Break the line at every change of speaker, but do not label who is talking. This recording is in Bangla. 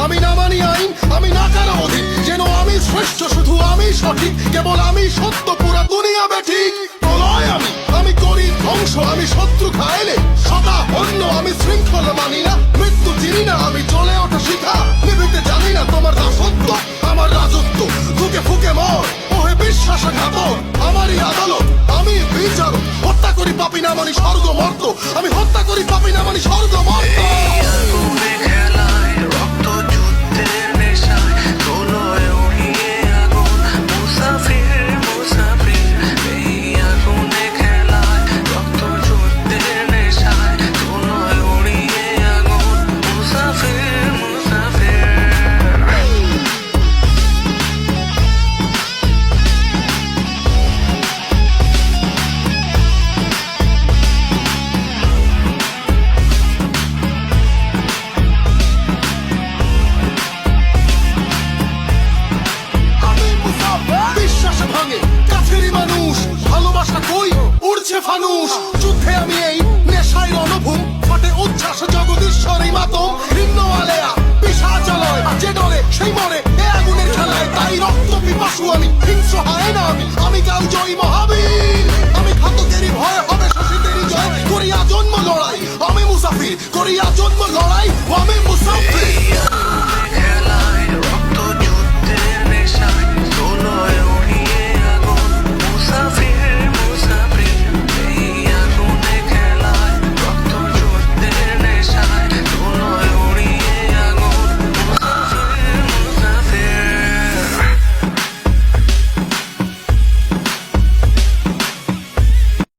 আমি না মানি আইন, আমি না কারো অধীন, যেন আমি শ্রেষ্ঠ, শুধু আমি সঠিক, কেবল আমি সত্য, পুরা দুনিয়া বেঠিক। প্রলয় আমি করি ধ্বংস, আমি শত্রু খাইলে সদা অন্য, আমি শৃঙ্খল মানি না, মৃত্যু চিনি না, আমি চলে ওঠা শিখা, নিভিতে জানি না তোমার দাসত্ব, আমার রাজত্ব, ফুকে ফুকে মর, ওহে বিশ্বাসঘাতক, আমারই আদালত, আমি বিচারক, হত্যা করি পাপি না মানি স্বর্গ মর্ত, আমি হত্যা করি পাপি না মানি স্বর্গ মর্ত। ফানুষ যুদ্ধে আমি এই নেশায় রণভূম, ফাটে উচ্ছ্বাস জগদীশ্বরী মাতম, ভিন্ন আলেয়া পিশাচালয়, যে ডরে সেই মরে এ আগুনের খেলায়, তাই রক্ত পিপাসু আমি, হিংস্র হয় না আমি কাল জয়ী মহাবীর, আমি ঘাতকেরই ভয় হবে শশীদেরই জয়, করিয়া জন্ম লড়াই আমি মুসাফির, করিয়া জন্ম লড়াই আমি মুসাফির।